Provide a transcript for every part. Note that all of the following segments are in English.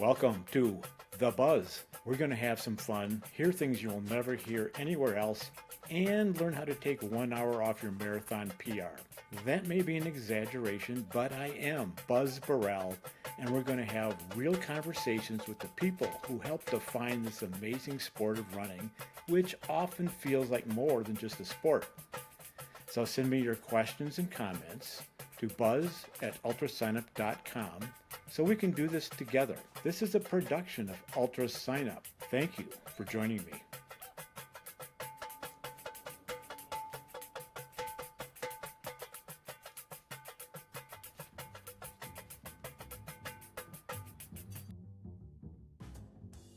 Welcome to The Buzz. We're going to have some fun, hear things you'll never hear anywhere else, and learn how to take 1 hour off your marathon PR. That may be an exaggeration, but I am Buzz Burrell, and we're going to have real conversations with the people who help define this amazing sport of running, which often feels like more than just a sport. So send me your questions and comments to buzz@ultrasignup.com so we can do this together. This is a production of Ultra Sign Up. Thank you for joining me.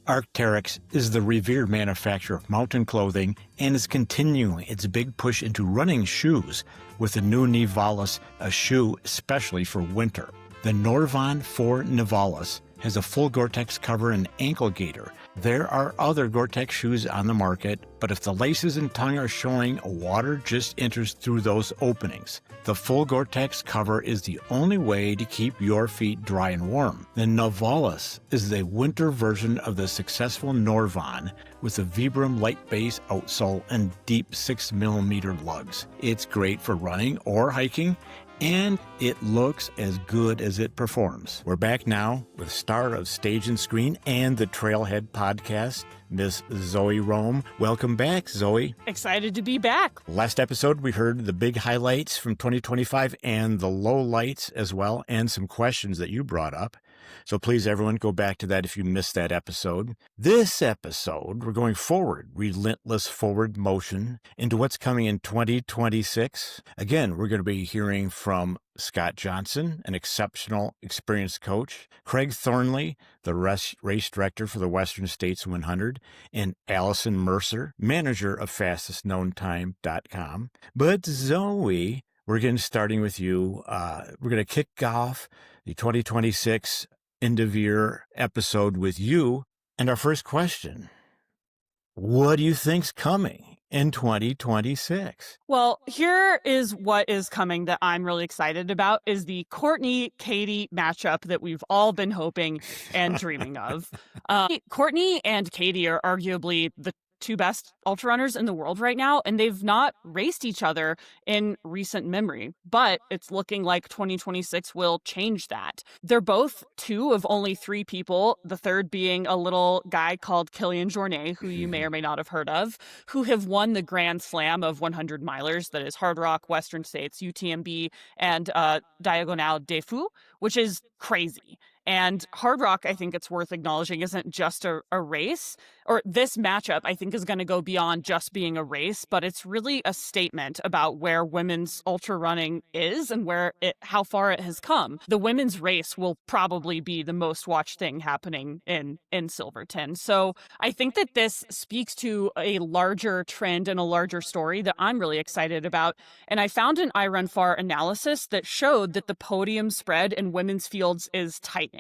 Arc'teryx is the revered manufacturer of mountain clothing and is continuing its big push into running shoes with the new Nivalis, a shoe especially for winter. The Norvon 4 Nivalis has a full Gore-Tex cover and ankle gaiter. There are other Gore-Tex shoes on the market, but if the laces and tongue are showing, water just enters through those openings. The full Gore-Tex cover is the only way to keep your feet dry and warm. The Nivalis is the winter version of the successful Norvon with a Vibram light base outsole and deep 6mm lugs. It's great for running or hiking, and it looks as good as it performs. We're back now with star of Stage and Screen and the Trailhead podcast, Miss Zoë Rom. Welcome back, Zoe. Excited to be back. Last episode, we heard the big highlights from 2025 and the low lights as well, and some questions that you brought up. So please, everyone, go back to that if you missed that episode. This episode, we're going forward, relentless forward motion into what's coming in 2026. Again, we're going to be hearing from Scott Johnston, an exceptional, experienced coach, Craig Thornley, the race director for the Western States 100, and Allison Mercer, manager of fastestknowntime.com. But Zoe, we're getting starting with you. We're going to kick off the 2026 end of year episode with you. And our first question, what do you think's coming in 2026? Well, here is what is coming that I'm really excited about is the Courtney-Katy matchup that we've all been hoping and dreaming of. Courtney and Katy are arguably the two best ultra runners in the world right now, and they've not raced each other in recent memory, but it's looking like 2026 will change that. They're both two of only three people, the third being a little guy called Kilian Jornet, who you may or may not have heard of, who have won the Grand Slam of 100 milers, that is Hardrock, Western States, UTMB, and Diagonale des Fous, which is crazy. And Hardrock, I think it's worth acknowledging, isn't just a race, or this matchup, I think, is going to go beyond just being a race, but it's really a statement about where women's ultra running is and how far it has come. The women's race will probably be the most watched thing happening in Silverton. So I think that this speaks to a larger trend and a larger story that I'm really excited about. And I found an iRunFar analysis that showed that the podium spread in women's fields is tightening.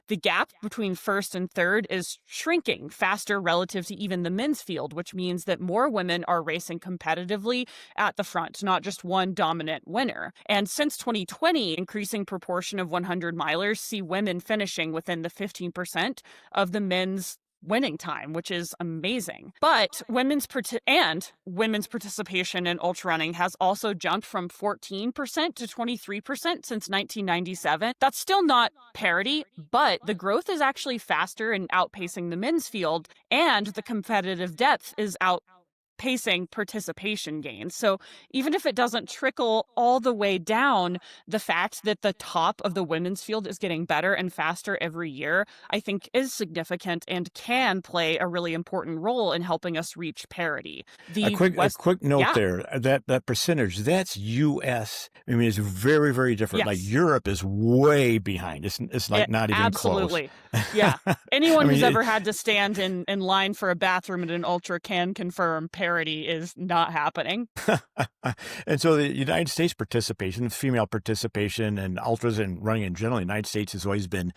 The gap between first and third is shrinking faster relative to even the men's field, which means that more women are racing competitively at the front, not just one dominant winner. And since 2020, increasing proportion of 100 milers see women finishing within the 15% of the men's winning time, which is amazing. But women's participation in ultra running has also jumped from 14% to 23% since 1997. That's still not parity, but the growth is actually faster and outpacing the men's field, and the competitive depth is outpacing participation gains. So even if it doesn't trickle all the way down, the fact that the top of the women's field is getting better and faster every year, I think is significant and can play a really important role in helping us reach parity. A quick note there, that percentage, that's U.S. I mean, it's very, very different. Yes. Like Europe is way behind. It's like not even absolutely. close. Yeah. Anyone who's ever had to stand in line for a bathroom at an ultra can confirm parity is not happening. And so the United States participation, female participation and ultras and running in general, the United States has always been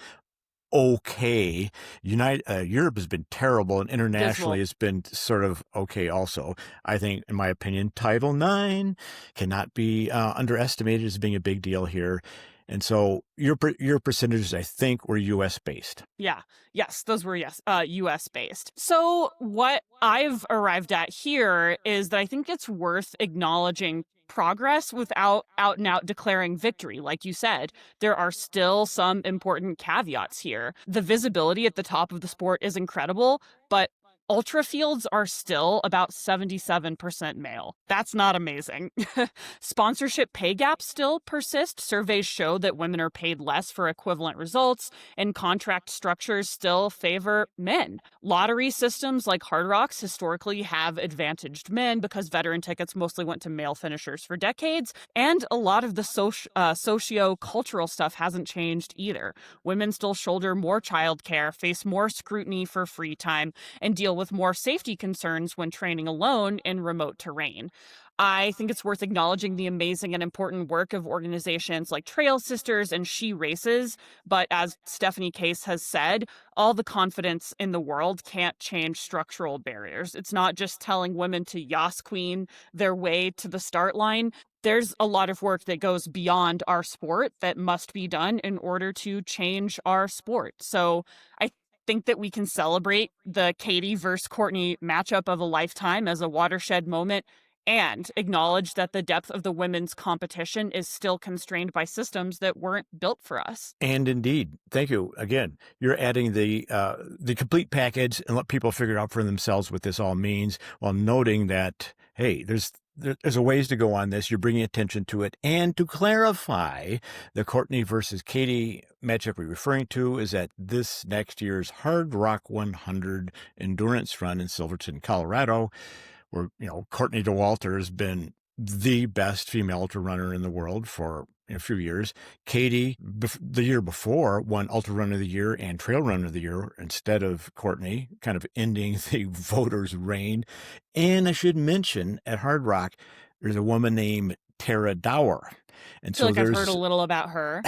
okay. Europe has been terrible, and internationally it's been sort of okay also. I think, in my opinion, Title IX cannot be underestimated as being a big deal here. And so your percentages, I think, were U.S. based. Yeah. Yes, those were US based. So what I've arrived at here is that I think it's worth acknowledging progress without out and out declaring victory. Like you said, there are still some important caveats here. The visibility at the top of the sport is incredible, but ultra fields are still about 77% male. That's not amazing. Sponsorship pay gaps still persist. Surveys show that women are paid less for equivalent results, and contract structures still favor men. Lottery systems like Hardrock's historically have advantaged men because veteran tickets mostly went to male finishers for decades, and a lot of the socio-cultural stuff hasn't changed either. Women still shoulder more childcare, face more scrutiny for free time, and deal with more safety concerns when training alone in remote terrain. I think it's worth acknowledging the amazing and important work of organizations like Trail Sisters and She Races, but as Stephanie Case has said, all the confidence in the world can't change structural barriers. It's not just telling women to Yas Queen their way to the start line. There's a lot of work that goes beyond our sport that must be done in order to change our sport. So I think that we can celebrate the Katy versus Courtney matchup of a lifetime as a watershed moment and acknowledge that the depth of the women's competition is still constrained by systems that weren't built for us. And indeed, thank you. Again, you're adding the complete package and let people figure out for themselves what this all means while noting that, hey, there's a ways to go on this. You're bringing attention to it. And to clarify, the Courtney versus Katy matchup we're referring to is at this next year's Hardrock 100 endurance run in Silverton, Colorado, where, Courtney DeWalter has been the best female ultra runner in the world for a few years. Katy, the year before, won Ultra Runner of the Year and Trail Runner of the Year instead of Courtney, kind of ending the voters' reign. And I should mention, at Hardrock, there's a woman named Tara Dower. And I feel like I've heard a little about her.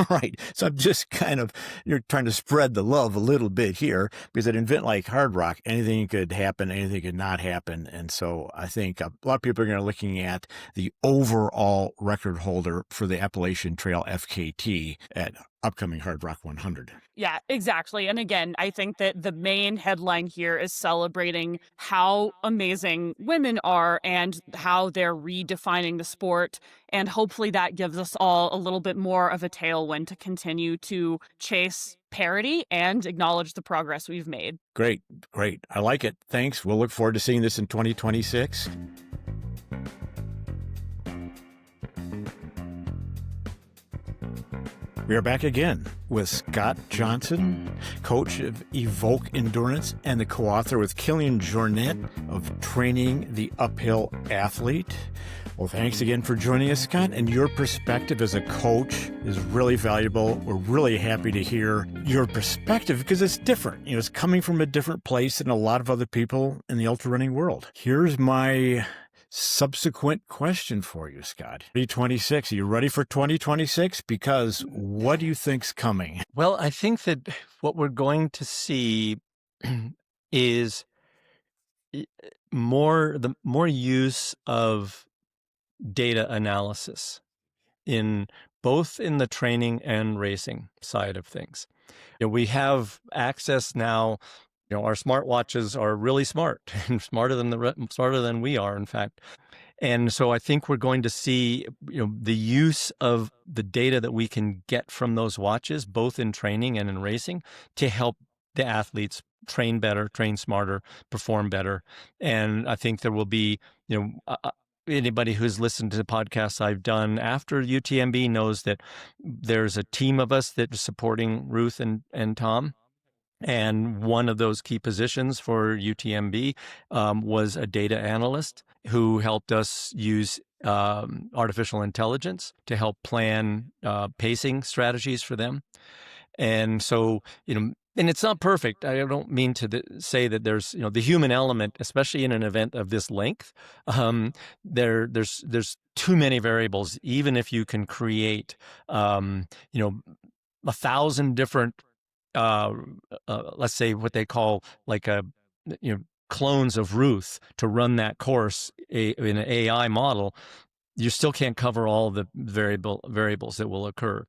Right. So I'm just you're trying to spread the love a little bit here, because at an event like Hardrock, anything could happen, anything could not happen. And so I think a lot of people are going to be looking at the overall record holder for the Appalachian Trail FKT at upcoming Hardrock 100. Yeah, exactly. And again, I think that the main headline here is celebrating how amazing women are and how they're redefining the sport. And hopefully that gives us all a little bit more of a tailwind to continue to chase parity and acknowledge the progress we've made. Great. I like it. Thanks. We'll look forward to seeing this in 2026. We are back again with Scott Johnston, coach of Evoke Endurance and the co-author with Killian Jornet of Training the Uphill Athlete. Well, thanks again for joining us, Scott. And your perspective as a coach is really valuable. We're really happy to hear your perspective because it's different. It's coming from a different place than a lot of other people in the ultra running world. Here's my subsequent question for you, Scott. 2026. Are you ready for 2026? Because what do you think's coming? Well, I think that what we're going to see is the more use of data analysis in both in the training and racing side of things. We have access now. Our smartwatches are really smart and smarter than we are, in fact. And so I think we're going to see, the use of the data that we can get from those watches, both in training and in racing, to help the athletes train better, train smarter, perform better. And I think there will be, anybody who's listened to the podcasts I've done after UTMB knows that there's a team of us that is supporting Ruth and Tom. And one of those key positions for UTMB was a data analyst who helped us use artificial intelligence to help plan pacing strategies for them. And so, and it's not perfect. I don't mean to say that there's, the human element, especially in an event of this length. There's too many variables. Even if you can create, 1,000 different let's say what they call clones of Ruth to run that course in an AI model, you still can't cover all the variables that will occur.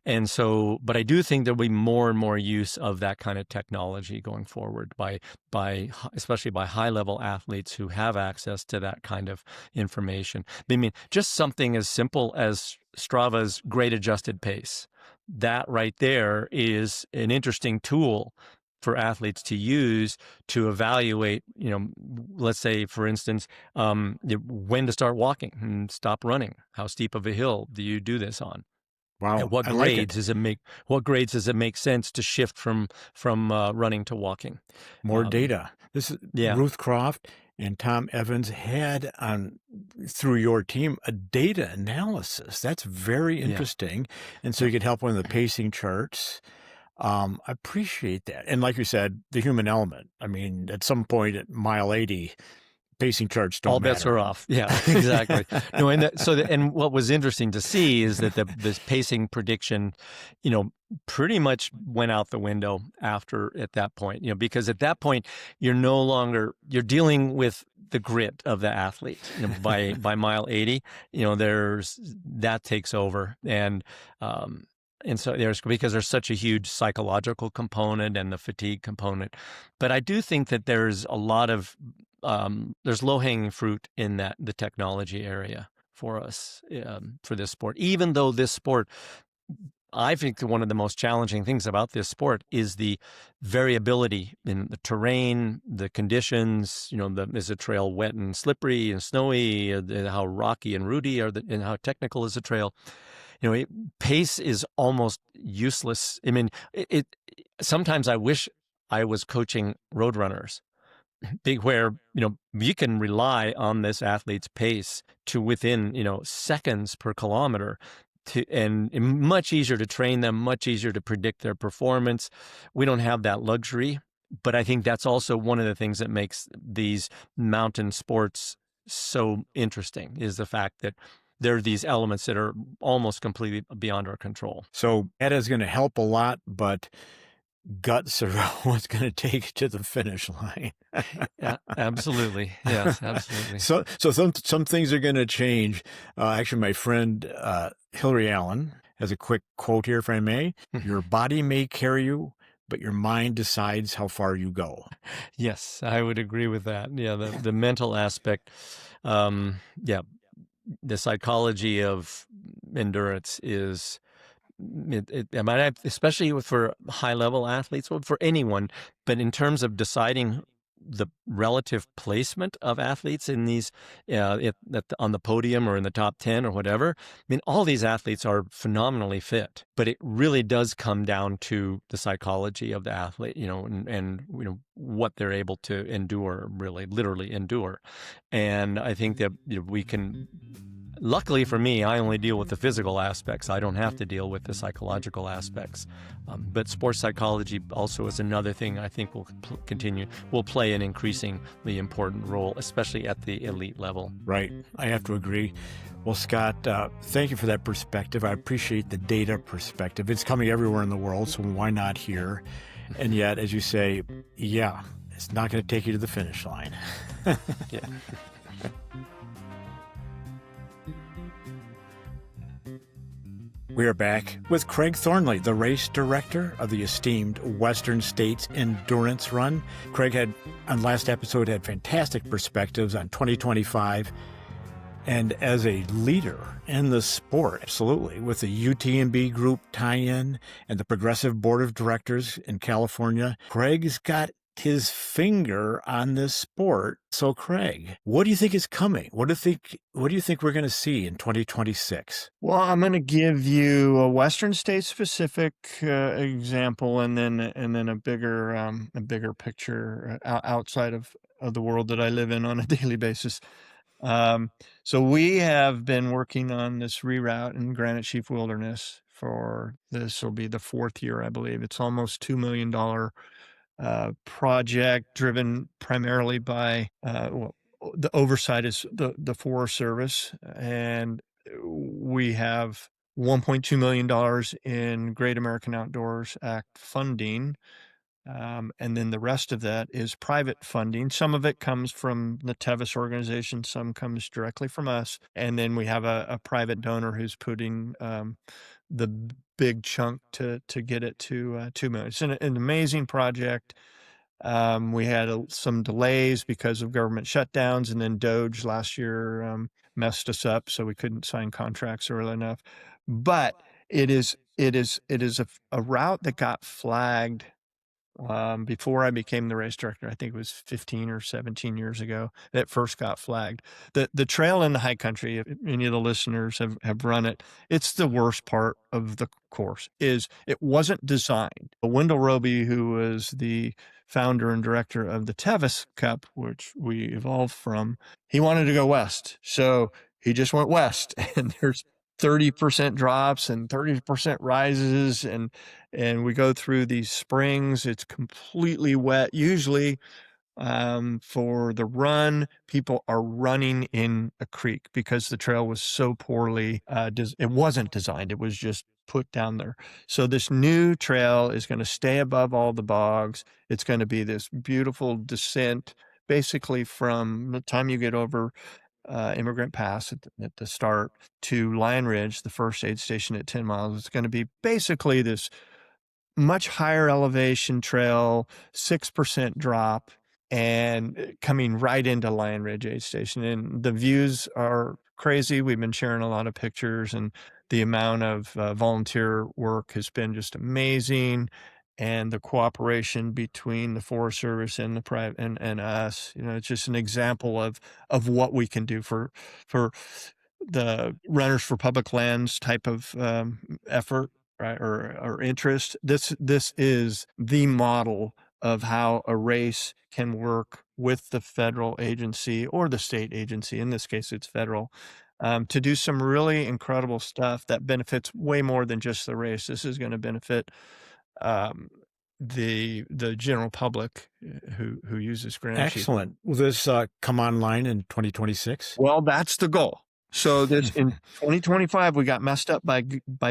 And so, but I do think there'll be more and more use of that kind of technology going forward especially by high level athletes who have access to that kind of information. I mean, just something as simple as Strava's grade adjusted pace. That right there is an interesting tool for athletes to use to evaluate, let's say, for instance, when to start walking and stop running. How steep of a hill do you do this on? Wow, At what I grades like it. does it make sense to shift from running to walking? More data. This is Yeah. Ruth Croft and Tom Evans had through your team a data analysis. That's very interesting. And so you could help on the pacing charts. I appreciate that. And like you said, the human element. I mean, at some point at mile 80, pacing charts don't all bets matter. are off. Yeah, exactly. No, and what was interesting to see is that this pacing prediction, pretty much went out the window at that point. Because at that point you're dealing with the grit of the athlete. By mile 80, that takes over, and so because there's such a huge psychological component and the fatigue component. But I do think that there's a lot of there's low-hanging fruit in the technology area for us, for this sport. Even though this sport, I think one of the most challenging things about this sport is the variability in the terrain, the conditions. Is the trail wet and slippery and snowy? How rocky and rooty and how technical is the trail? Pace is almost useless. I mean, sometimes I wish I was coaching road runners, where you can rely on this athlete's pace to within seconds per kilometer, and much easier to train them, much easier to predict their performance. We don't have that luxury, but I think that's also one of the things that makes these mountain sports so interesting, is the fact that there are these elements that are almost completely beyond our control. So that is going to help a lot, but guts are what's going to take you to the finish line. Yeah, absolutely. Yes, absolutely. So some things are going to change. Actually, my friend Hillary Allen has a quick quote here, if I may. Your body may carry you, but your mind decides how far you go. Yes, I would agree with that. Yeah, the mental aspect. The psychology of endurance is, especially for high-level athletes, well, for anyone, but in terms of deciding the relative placement of athletes in these, on the podium or in the top 10 or whatever, I mean, all these athletes are phenomenally fit, but it really does come down to the psychology of the athlete, and what they're able to endure, really, literally endure. And I think that we can. Luckily for me, I only deal with the physical aspects. I don't have to deal with the psychological aspects. But sports psychology also is another thing I think will play an increasingly important role, especially at the elite level. Right. I have to agree. Well, Scott, thank you for that perspective. I appreciate the data perspective. It's coming everywhere in the world, so why not here? And yet, as you say, yeah, it's not going to take you to the finish line. Yeah. We are back with Craig Thornley, the race director of the esteemed Western States Endurance Run. Craig on last episode, had fantastic perspectives on 2025. And as a leader in the sport, absolutely, with the UTMB group tie-in and the Progressive Board of Directors in California, Craig's got his finger on this sport. So, Craig, what do you think is coming? What do you think we're going to see in 2026? Well, I'm going to give you a Western state specific example, and then a bigger picture outside of the world that I live in on a daily basis. So we have been working on this reroute in Granite Chief Wilderness this will be the 4th year, I believe. It's almost $2 million project, driven primarily by the oversight is the Forest Service, and we have $1.2 million in Great American Outdoors Act funding And then the rest of that is private funding. Some of it comes from the Tevis organization, some comes directly from us. And then we have a private donor who's putting the big chunk to get it to 2 million. It's an amazing project. We had some delays because of government shutdowns, and then Doge last year messed us up, so we couldn't sign contracts early enough. But it is a route that got flagged before I became the race director. I think it was 15 or 17 years ago that first got flagged. The trail in the high country, if any of the listeners have run it, it's the worst part of the course. It wasn't designed. Wendell Roby, who was the founder and director of the Tevis Cup, which we evolved from, he wanted to go west. So he just went west, and there's 30% drops and 30% rises, and we go through these springs. It's completely wet. Usually for the run, people are running in a creek because the trail was so poorly it wasn't designed. It was just put down there. So this new trail is going to stay above all the bogs. It's going to be this beautiful descent, basically from the time you get over Immigrant Pass at the start to Lion Ridge, the first aid station at 10 miles. It's going to be basically this much higher elevation trail, 6% drop, and coming right into Lion Ridge aid station. And the views are crazy. We've been sharing a lot of pictures, and the amount of volunteer work has been just amazing. And the cooperation between the Forest Service and the private and us, it's just an example of what we can do for the Runners for Public Lands type of effort, right, or interest. This is the model of how a race can work with the federal agency or the state agency. In this case, it's federal. To do some really incredible stuff that benefits way more than just the race. This is going to benefit the general public who uses Granite Chief. Excellent. Will this come online in 2026? Well, that's the goal. So this in 2025, we got messed up by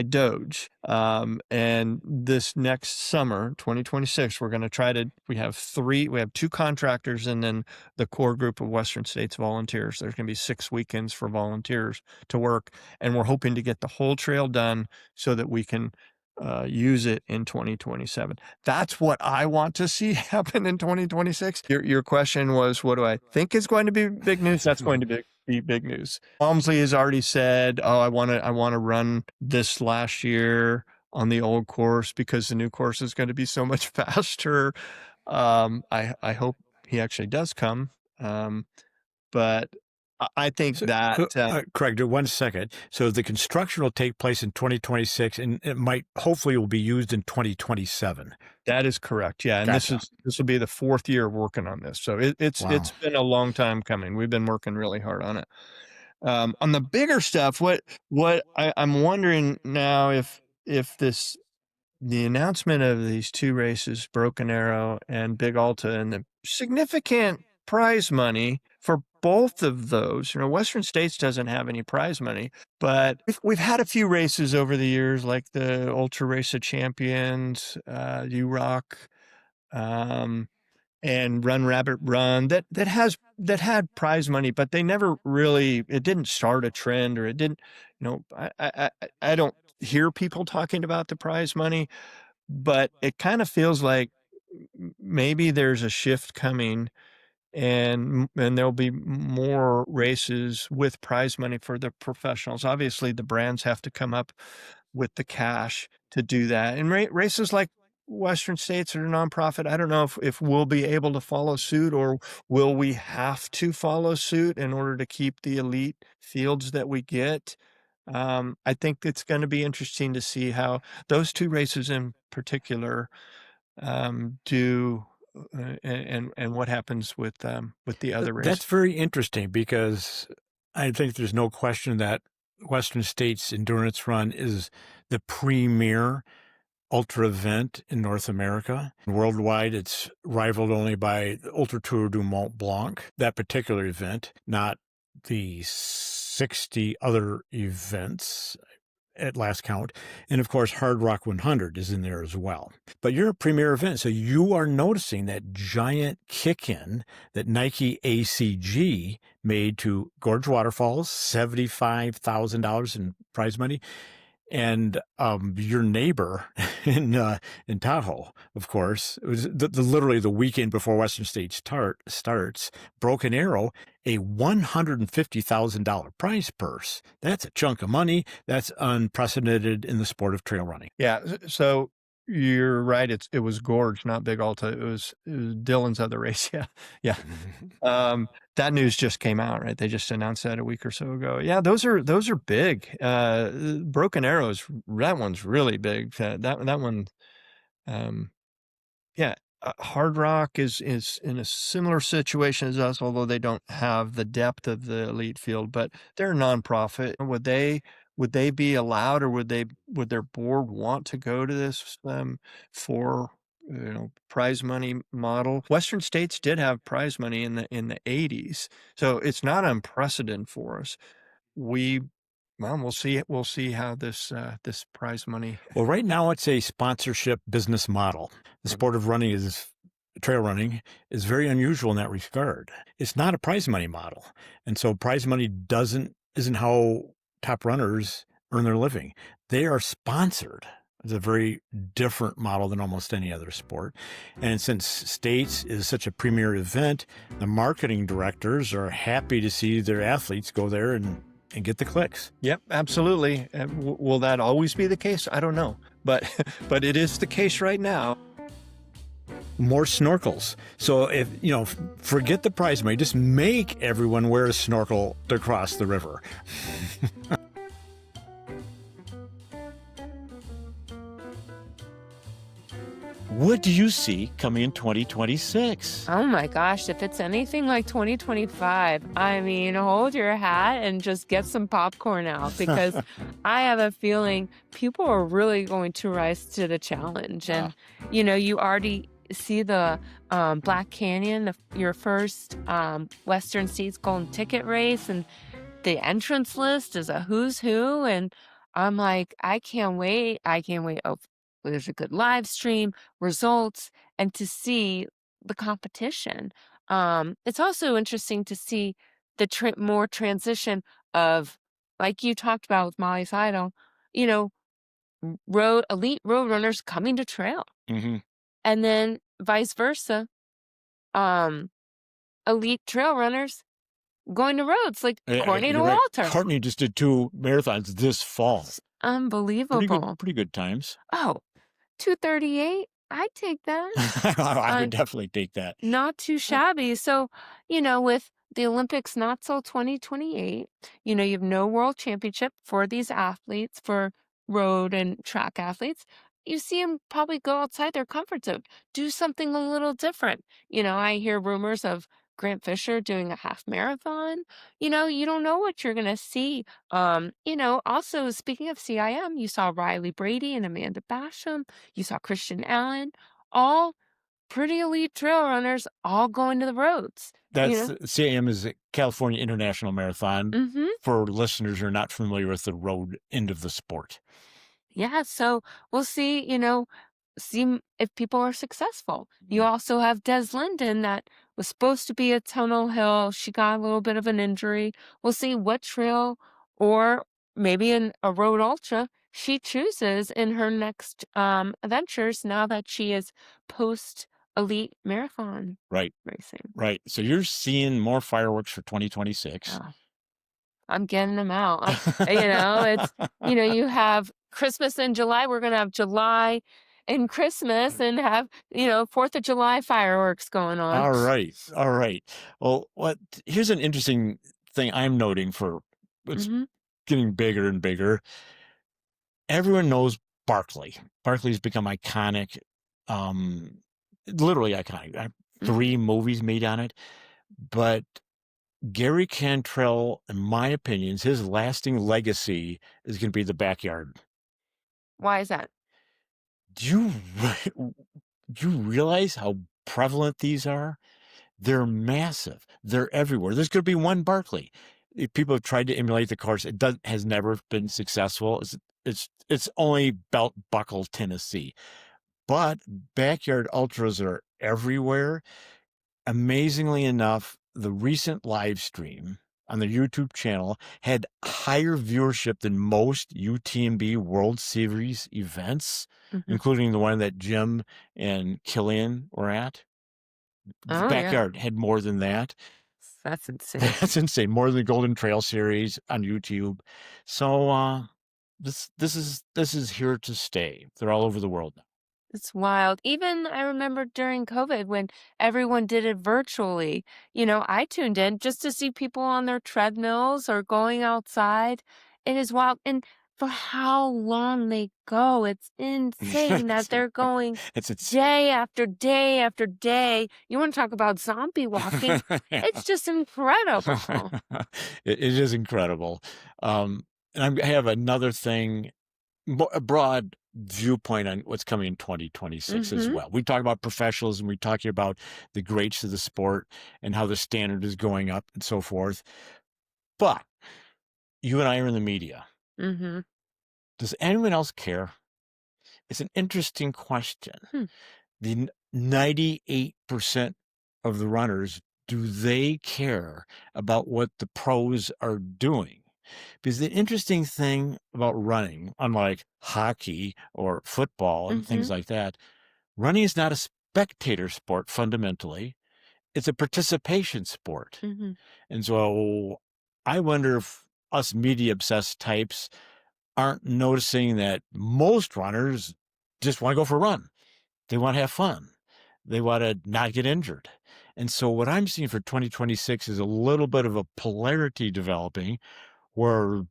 Doge. And this next summer, 2026, we're going to try to, we have 2 contractors and then the core group of Western States volunteers. There's going to be 6 weekends for volunteers to work. And we're hoping to get the whole trail done so that we can use it in 2027. That's what I want to see happen in 2026. Your question was, what do I think is going to be big news? That's going to be big news. Walmsley has already said, I want to run this last year on the old course because the new course is going to be so much faster. I hope he actually does come. But I think Craig, 1 second. So the construction will take place in 2026, and it hopefully will be used in 2027. That is correct. Yeah, and Gotcha. this will be the 4th year working on this. So it's been a long time coming. We've been working really hard on it. On the bigger stuff, what I'm wondering now if the announcement of these 2 races, Broken Arrow and Big Alta, and the significant prize money for both of those. Western States doesn't have any prize money, but we've had a few races over the years, like the Ultra Race of Champions, UROC, and Run Rabbit Run that had prize money, but they never really, it didn't start a trend, or it didn't, I don't hear people talking about the prize money, but it kind of feels like maybe there's a shift coming, and there'll be more races with prize money for the professionals. Obviously, the brands have to come up with the cash to do that. And races like Western States are a nonprofit. I don't know if we'll be able to follow suit, or will we have to follow suit in order to keep the elite fields that we get. I think it's going to be interesting to see how those 2 races in particular do. And what happens with the other race. That's very interesting, because I think there's no question that Western States Endurance Run is the premier ultra event in North America. Worldwide, it's rivaled only by the Ultra Tour du Mont Blanc, that particular event, not the 60 other events. at last count. And of course, Hardrock 100 is in there as well. But you're a premier event, so you are noticing that giant kick-in that Nike ACG made to Gorge Waterfalls, $75,000 in prize money. And your neighbor in Tahoe, of course, it was literally the weekend before Western States starts, Broken Arrow, a $150,000 prize purse. That's a chunk of money. That's unprecedented in the sport of trail running. Yeah. So you're right. It was Gorge, not Big Alta. It was Dylan's other race. Yeah. Yeah. That news just came out, right? They just announced that a week or so ago. Yeah, those are big. Broken Arrows, that one's really big. That one, yeah. Hardrock is in a similar situation as us, although they don't have the depth of the elite field. But they're a nonprofit. Would they be allowed, or would their board want to go to this for prize money model? Western States did have prize money in the 80s, so it's not unprecedented for us. We'll see how this prize money. Well, right now it's a sponsorship business model. The sport of trail running is very unusual in that regard. It's not a prize money model, and so prize money isn't how top runners earn their living. They are sponsored. It's a very different model than almost any other sport. And since States is such a premier event, the marketing directors are happy to see their athletes go there and get the clicks. Yep, absolutely. Will that always be the case? I don't know. But it is the case right now. More snorkels. So if, forget the prize money, just make everyone wear a snorkel to cross the river. What do you see coming in 2026? Oh my gosh, if it's anything like 2025, I mean, hold your hat and just get some popcorn out, because I have a feeling people are really going to rise to the challenge. And, you already see the Black Canyon, your first Western States Golden Ticket race, and the entrance list is a who's who. And I'm like, I can't wait. Oh, there's a good live stream, results, and to see the competition. It's also interesting to see the more transition of, like you talked about with Molly's Idol, elite road runners coming to trail. Mm-hmm. And then vice versa, elite trail runners going to roads, like Courtney DeWalter. Right. Courtney just did 2 marathons this fall. It's unbelievable. Pretty good times. Oh, 2:38. I'd take that. I would definitely take that. Not too shabby. So, with the Olympics not till 2028, you have no world championship for these athletes, for road and track athletes. You see them probably go outside their comfort zone, do something a little different. I hear rumors of Grant Fisher doing a half marathon. You don't know what you're going to see. Also, speaking of CIM, you saw Riley Brady and Amanda Basham. You saw Christian Allen, all pretty elite trail runners, all going to the roads. That's CIM is a California International Marathon. Mm-hmm. For listeners who are not familiar with the road end of the sport. Yeah, so we'll see, see if people are successful. You also have Des Linden, that was supposed to be a Tunnel Hill. She got a little bit of an injury. We'll see what trail, or maybe in a road ultra, she chooses in her next adventures, now that she is post-elite marathon racing. Right. So you're seeing more fireworks for 2026. Oh, I'm getting them out. It's, you have Christmas in July. We're going to have July and Christmas and have, 4th of July fireworks going on. All right. Well, here's an interesting thing I'm noting for it's getting bigger and bigger. Everyone knows Barkley. Barkley's become iconic, literally iconic. 3 movies made on it. But Gary Cantrell, in my opinion, his lasting legacy is going to be the backyard. Why is that? Do you realize how prevalent these are? They're massive. They're everywhere. There's going to be one Barkley. people have tried to emulate the course. It has never been successful. It's only belt buckle Tennessee, but backyard ultras are everywhere. Amazingly enough, the recent live stream on the YouTube channel had higher viewership than most UTMB World Series events, including the one that Jim and Killian were at. The backyard had more than that. That's insane. That's insane. More than the Golden Trail series on YouTube. So this is here to stay. They're all over the world now. It's wild. Even I remember during COVID when everyone did it virtually, I tuned in just to see people on their treadmills or going outside. It is wild. And for how long they go, it's insane that they're going day after day after day. You want to talk about zombie walking? It's just incredible. It is incredible. And I have another thing, a broad viewpoint on what's coming in 2026 as well. We talk about professionalism. We're talking about the greats of the sport and how the standard is going up and so forth. But you and I are in the media. Does anyone else care? It's an interesting question. The 98% of the runners, do they care about what the pros are doing? Because the interesting thing about running, unlike hockey or football and things like that, running is not a spectator sport fundamentally. It's a participation sport. And so I wonder if us media-obsessed types aren't noticing that most runners just want to go for a run. They want to have fun. They want to not get injured. And so what I'm seeing for 2026 is a little bit of a polarity developing where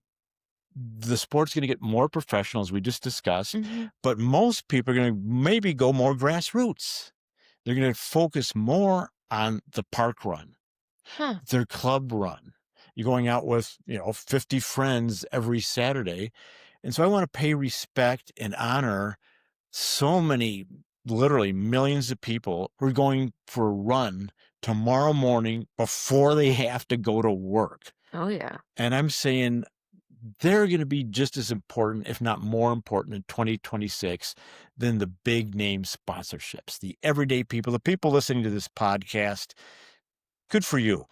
the sport's going to get more professional, as we just discussed, but most people are going to maybe go more grassroots. They're going to focus more on the park run, their club run. You're going out with, 50 friends every Saturday. And so I want to pay respect and honor so many, literally millions of people who are going for a run tomorrow morning before they have to go to work. Oh, yeah. And I'm saying they're going to be just as important, if not more important in 2026 than the big name sponsorships, the everyday people, the people listening to this podcast. Good for you.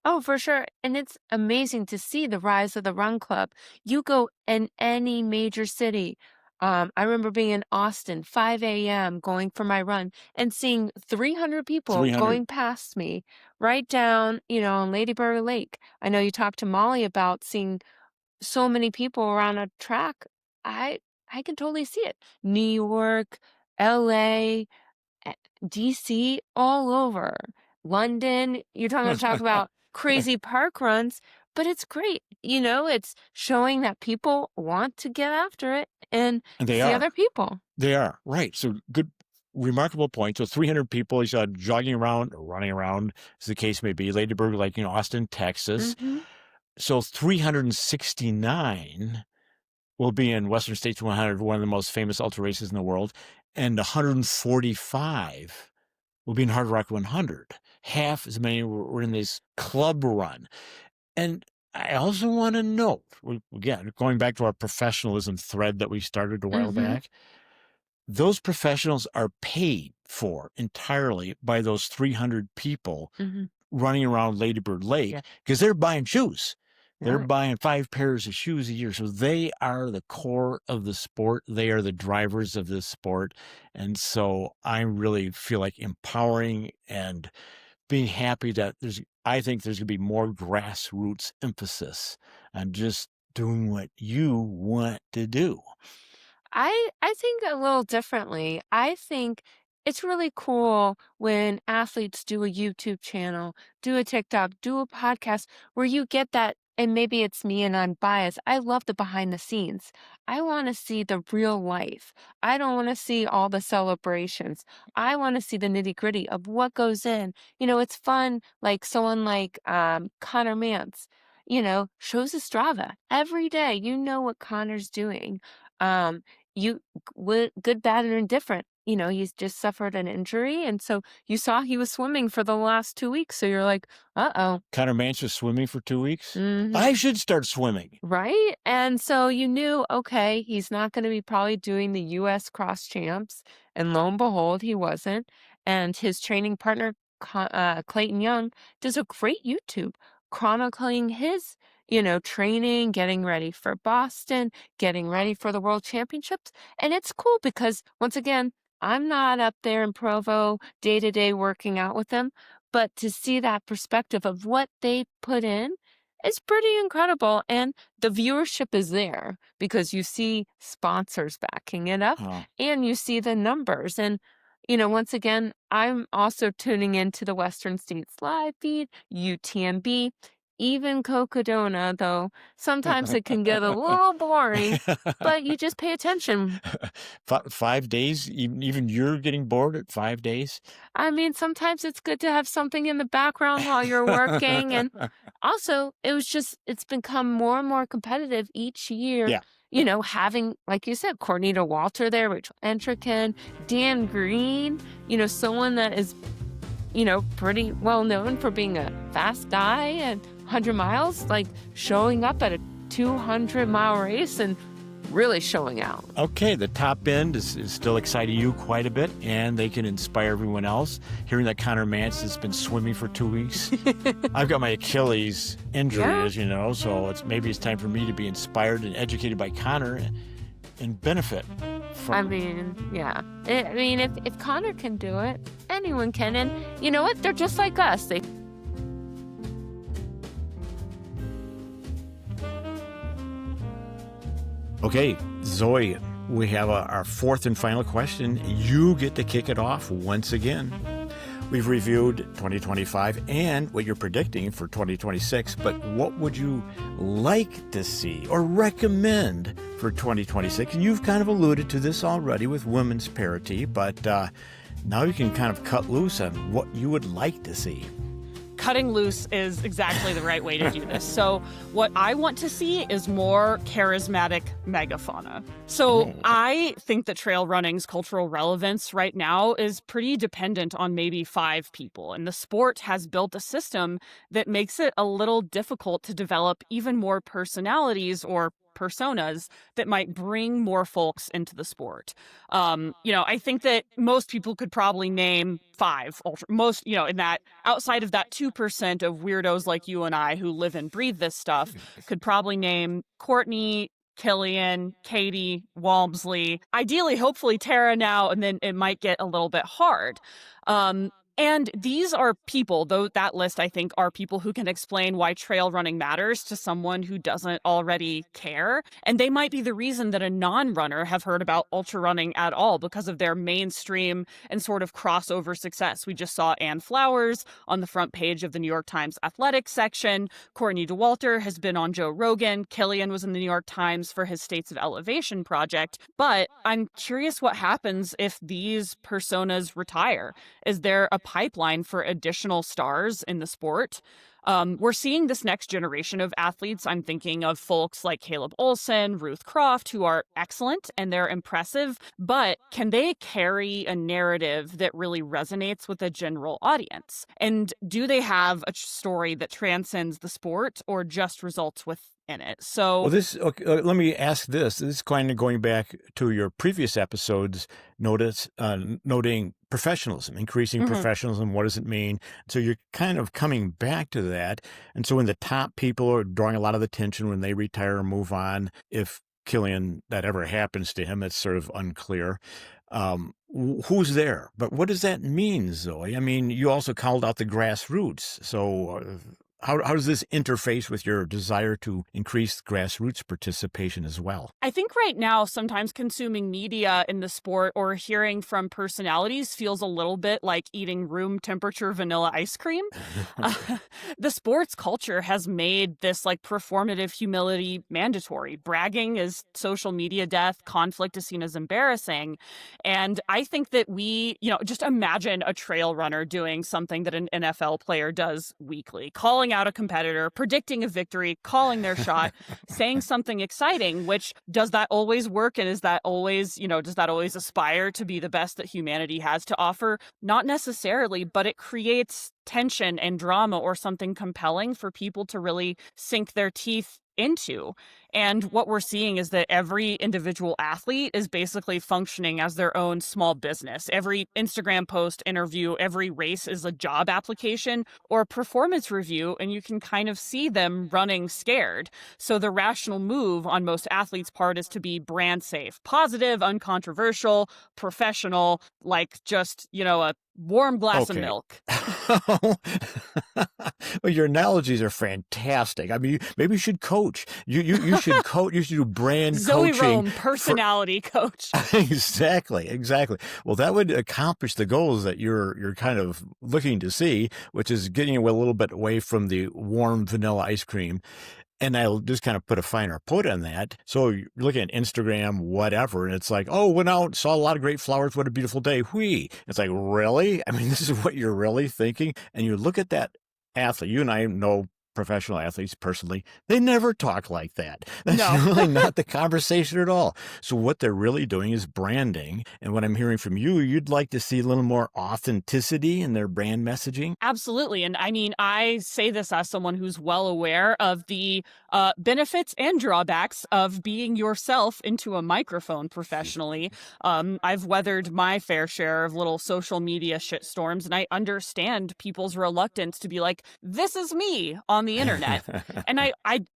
Oh, for sure. And it's amazing to see the rise of the run club. You go in any major city. I remember being in Austin, 5 a.m., going for my run and seeing 300 people going past me right down, on Lady Bird Lake. I know you talked to Molly about seeing so many people around a track. I can totally see it. New York, LA, DC, all over. London, you're talking about crazy park runs, but it's great. It's showing that people want to get after it and see other people. They are, right. So good, remarkable point. So 300 people, you saw jogging around or running around, as the case may be, Ladybird, like, Austin, Texas. So 369 will be in Western States 100, one of the most famous ultra races in the world, and 145 will be in Hardrock 100. Half as many were in this club run. And I also want to note, again, going back to our professionalism thread that we started a while back, those professionals are paid for entirely by those 300 people running around Ladybird Lake because they're buying shoes. They're buying 5 pairs of shoes a year. So they are the core of the sport. They are the drivers of this sport. And so I really feel like empowering and being happy that I think there's going to be more grassroots emphasis on just doing what you want to do. I think a little differently. I think it's really cool when athletes do a YouTube channel, do a TikTok, do a podcast where you get that. And maybe it's me and I'm biased. I love the behind the scenes. I want to see the real life. I don't want to see all the celebrations. I want to see the nitty gritty of what goes in. It's fun. Like someone like Connor Mance, shows his Strava every day. You know what Connor's doing. Good, bad, and indifferent. he's just suffered an injury. And so you saw he was swimming for the last 2 weeks. So you're like, uh-oh. Conor Mantz was swimming for 2 weeks? Mhm. I should start swimming. Right? And so you knew, okay, he's not going to be probably doing the U.S. cross champs. And lo and behold, he wasn't. And his training partner, Clayton Young, does a great YouTube chronicling his, training, getting ready for Boston, getting ready for the World Championships. And it's cool because, once again, I'm not up there in Provo day to day working out with them, but to see that perspective of what they put in is pretty incredible. And the viewership is there because you see sponsors backing it up Oh. and you see the numbers. And, once again, I'm also tuning into the Western States live feed, UTMB, even Cocodona, though sometimes it can get a little boring, but you just pay attention. 5 days? Even you're getting bored at 5 days? I mean, sometimes it's good to have something in the background while you're working. And also, it's become more and more competitive each year. Yeah. Having, like you said, Courtney DeWalter there, Rachel Entrekin, Dan Green, someone that is, pretty well known for being a fast guy and 100 miles, like showing up at a 200-mile race and really showing out. Okay, the top end is still exciting you quite a bit, and they can inspire everyone else. Hearing that Conor Mantz has been swimming for 2 weeks. I've got my Achilles injury, Yeah. as you know, so maybe it's time for me to be inspired and educated by Conor and benefit from... I mean, yeah. If Connor can do it, anyone can. And you know what? They're just like us. Okay, Zoe, we have our fourth and final question. You get to kick it off once again. We've reviewed 2025 and what you're predicting for 2026, but what would you like to see or recommend for 2026? And you've kind of alluded to this already with women's parity, but now you can kind of cut loose on what you would like to see. Cutting loose is exactly the right way to do this. So what I want to see is more charismatic megafauna. So I think that trail running's cultural relevance right now is pretty dependent on maybe 5 people. And the sport has built a system that makes it a little difficult to develop even more personalities or personas that might bring more folks into the sport. I think that most people could probably name 5 most, in that outside of that 2% of weirdos like you and I who live and breathe this stuff could probably name Courtney, Killian, Katy, Walmsley, ideally, hopefully Tara now, and then it might get a little bit hard. And these are people, though that list, I think, are people who can explain why trail running matters to someone who doesn't already care. And they might be the reason that a non-runner have heard about ultra running at all because of their mainstream and sort of crossover success. We just saw Ann Flowers on the front page of the New York Times athletics section. Courtney DeWalter has been on Joe Rogan. Killian was in the New York Times for his States of Elevation project. But I'm curious what happens if these personas retire. Is there a pipeline for additional stars in the sport? We're seeing this next generation of athletes. I'm thinking of folks like Caleb Olson, Ruth Croft, who are excellent and they're impressive, but can they carry a narrative that really resonates with a general audience? And do they have a story that transcends the sport or just results within it? So, let me ask this. This is kind of going back to your previous episodes, noting professionalism, increasing professionalism. What does it mean? So you're kind of coming back to that. And so when the top people are drawing a lot of attention when they retire or move on, if Killian, that ever happens to him, it's sort of unclear. Who's there? But what does that mean, Zoe? I mean, you also called out the grassroots. So how does this interface with your desire to increase grassroots participation as well? I think right now, sometimes consuming media in the sport or hearing from personalities feels a little bit like eating room temperature vanilla ice cream. The sports culture has made this like performative humility mandatory. Bragging is social media death. Conflict is seen as embarrassing. And I think that just imagine a trail runner doing something that an NFL player does weekly, calling calling out a competitor, predicting a victory, calling their shot, saying something exciting, which does that always work? And is that always, does that always aspire to be the best that humanity has to offer? Not necessarily, but it creates tension and drama or something compelling for people to really sink their teeth into. And what we're seeing is that every individual athlete is basically functioning as their own small business. Every Instagram post, interview, every race is a job application or a performance review, and you can kind of see them running scared. So the rational move on most athletes' part is to be brand safe, positive, uncontroversial, professional, like just, a warm glass of milk. Well, your analogies are fantastic. I mean, maybe you should coach. You should coach. You should do brand Zoë coaching. Rom, personality coach. Exactly. Well, that would accomplish the goals that you're kind of looking to see, which is getting a little bit away from the warm vanilla ice cream. And I'll just kind of put a finer point on that. So you're looking at Instagram, whatever, and it's like, oh, went out, saw a lot of great flowers. What a beautiful day. Whee. It's like, really? I mean, this is what you're really thinking? And you look at that athlete. You and I know professional athletes personally. They never talk like that. That's really not the conversation at all. So what they're really doing is branding. And what I'm hearing from you, you'd like to see a little more authenticity in their brand messaging. Absolutely. And I mean, I say this as someone who's well aware of the benefits and drawbacks of being yourself into a microphone professionally. I've weathered my fair share of little social media shitstorms, and I understand people's reluctance to be like, this is me on the internet. And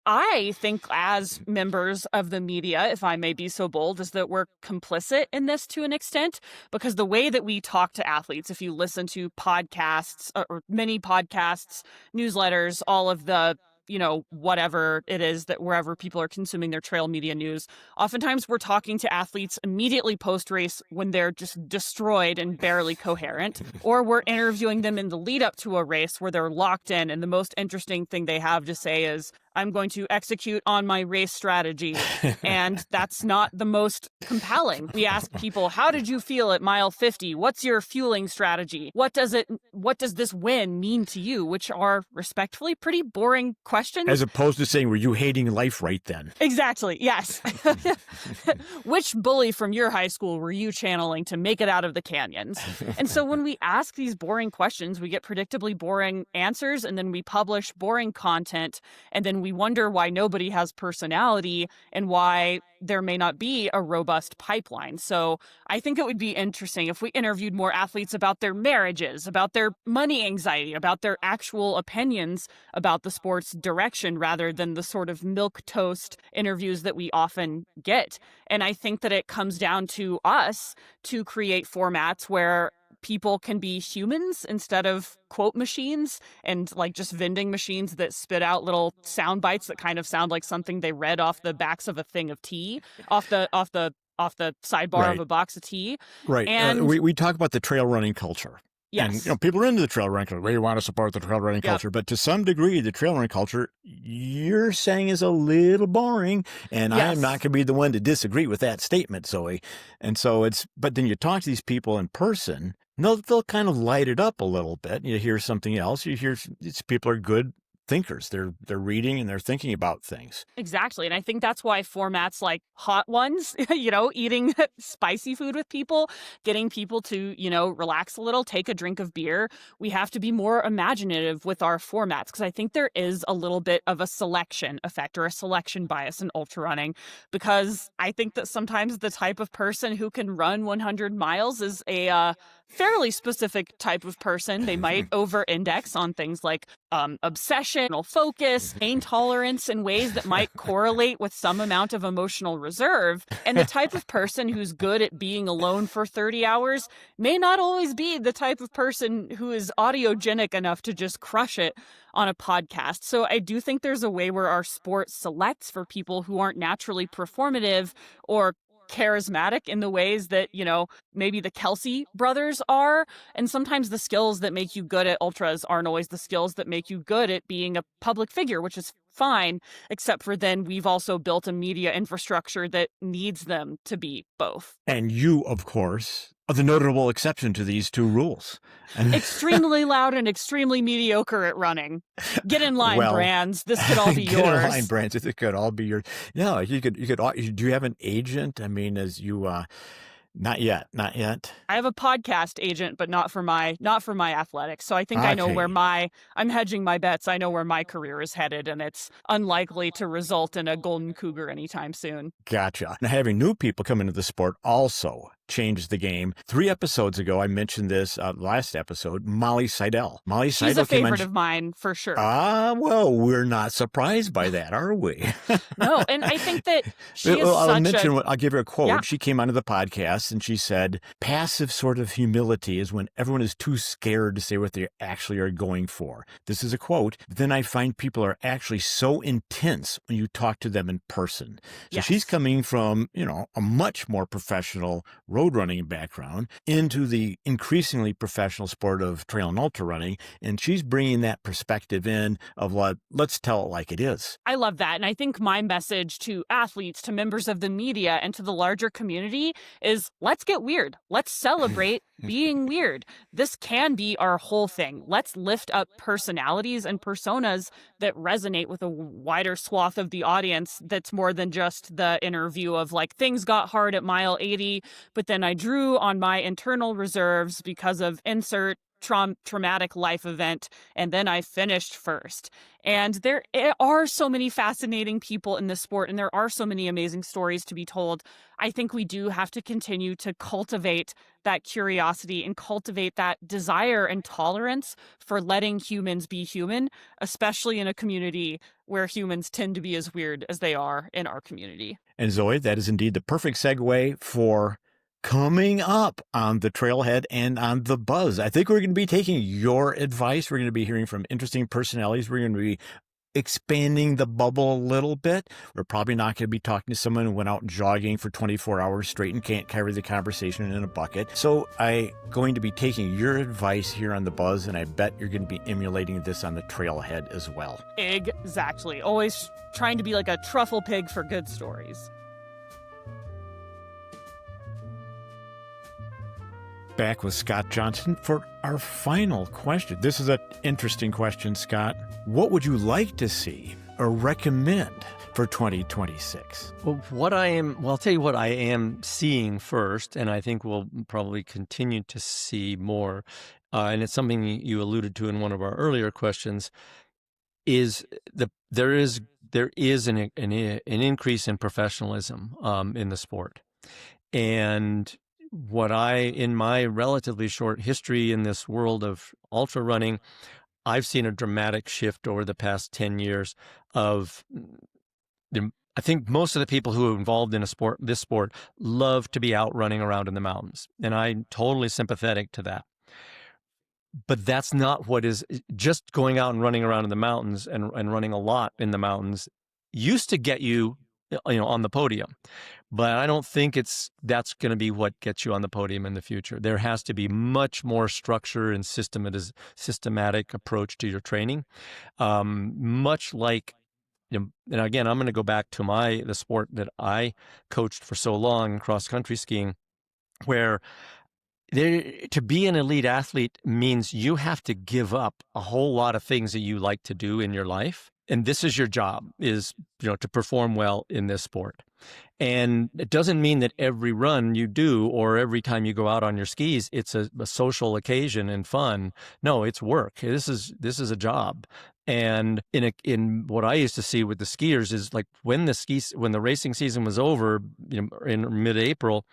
I think as members of the media, if I may be so bold, is that we're complicit in this to an extent, because the way that we talk to athletes, if you listen to podcasts or many podcasts, newsletters, all of the whatever it is that wherever people are consuming their trail media news, oftentimes we're talking to athletes immediately post-race when they're just destroyed and barely coherent, or we're interviewing them in the lead up to a race where they're locked in and the most interesting thing they have to say is, I'm going to execute on my race strategy. And that's not the most compelling. We ask people, how did you feel at mile 50? What's your fueling strategy? What does this win mean to you? Which are respectfully pretty boring questions. As opposed to saying, were you hating life right then? Exactly. Yes. Which bully from your high school were you channeling to make it out of the canyons? And so when we ask these boring questions, we get predictably boring answers, and then we publish boring content, and then we wonder why nobody has personality and why there may not be a robust pipeline. So I think it would be interesting if we interviewed more athletes about their marriages, about their money anxiety, about their actual opinions about the sport's direction, rather than the sort of milquetoast interviews that we often get. And I think that it comes down to us to create formats where people can be humans instead of quote machines and like just vending machines that spit out little sound bites that kind of sound like something they read off the backs of a thing of tea, off the sidebar of a box of tea. Right. And we talk about the trail running culture. yes. And people are into the trail running culture. We want to support the trail running culture, but to some degree, the trail running culture you're saying is a little boring, and Yes. I'm not going to be the one to disagree with that statement, Zoe. And so but then you talk to these people in person, and they'll kind of light it up a little bit. You hear something else. You hear these people are good thinkers. They're reading and they're thinking about things. Exactly. And I think that's why formats like Hot Ones, eating spicy food with people, getting people to, relax a little, take a drink of beer. We have to be more imaginative with our formats, because I think there is a little bit of a selection effect or a selection bias in ultra running, because I think that sometimes the type of person who can run 100 miles is a fairly specific type of person. They might over-index on things like obsession, focus, pain tolerance in ways that might correlate with some amount of emotional reserve. And the type of person who's good at being alone for 30 hours may not always be the type of person who is audiogenic enough to just crush it on a podcast. So I do think there's a way where our sport selects for people who aren't naturally performative or charismatic in the ways that, maybe the Kelsey brothers are. And sometimes the skills that make you good at ultras aren't always the skills that make you good at being a public figure, which is fine, except for then we've also built a media infrastructure that needs them to be both. And you, of course, the notable exception to these two rules. And Extremely loud and extremely mediocre at running. Get in line, Well, Brands. This could all be get in yours. line, Brands. It could all be yours. Yeah, you could. Do you have an agent? I mean, as you, not yet. I have a podcast agent, but not for my athletics. So I think I know Okay. where I'm hedging my bets. I know where my career is headed, and it's unlikely to result in a golden cougar anytime soon. Gotcha. Now, having new people come into the sport also changed the game. 3 episodes ago, I mentioned this last episode, Molly Seidel. Molly She's Seidel a came on. favorite of mine for sure. Well, we're not surprised by that, are we? No, and I think that she is I'll give her a quote. Yeah. She came onto the podcast and she said, passive sort of humility is when everyone is too scared to say what they actually are going for. This is a quote. Then I find people are actually so intense when you talk to them in person. So Yes. she's coming from, a much more professional road running background into the increasingly professional sport of trail and ultra running. And she's bringing that perspective in of let's tell it like it is. I love that. And I think my message to athletes, to members of the media, and to the larger community is let's get weird. Let's celebrate being weird. This can be our whole thing. Let's lift up personalities and personas that resonate with a wider swath of the audience that's more than just the interview of like things got hard at mile 80, but then I drew on my internal reserves because of insert traumatic life event, and then I finished first. And there are so many fascinating people in this sport, and there are so many amazing stories to be told. I think we do have to continue to cultivate that curiosity and cultivate that desire and tolerance for letting humans be human, especially in a community where humans tend to be as weird as they are in our community. And Zoe, that is indeed the perfect segue for coming up on the Trailhead and on the Buzz. I think we're going to be taking your advice. We're going to be hearing from interesting personalities. We're going to be expanding the bubble a little bit. We're probably not going to be talking to someone who went out jogging for 24 hours straight and can't carry the conversation in a bucket. So I'm going to be taking your advice here on the Buzz, and I bet you're going to be emulating this on the Trailhead as well. Exactly. Always trying to be like a truffle pig for good stories. Back with Scott Johnston for our final question. This is an interesting question, Scott. What would you like to see or recommend for 2026? Well, I'll tell you what I am seeing first, and I think we'll probably continue to see more, and it's something you alluded to in one of our earlier questions, is there is an increase in professionalism in the sport. And in my relatively short history in this world of ultra running, I've seen a dramatic shift over the past 10 years of, I think most of the people who are involved in this sport love to be out running around in the mountains. And I'm totally sympathetic to that. But that's not what is just going out and running around in the mountains and running a lot in the mountains used to get you on the podium. But I don't think that's going to be what gets you on the podium in the future. There has to be much more structure and systematic approach to your training. Much like, and again, I'm going to go back to the sport that I coached for so long, cross-country skiing, where to be an elite athlete means you have to give up a whole lot of things that you like to do in your life. And this is your job, is to perform well in this sport. And it doesn't mean that every run you do or every time you go out on your skis, it's a social occasion and fun. No, it's work. This is a job. And in what I used to see with the skiers is like when the racing season was over, in mid-April,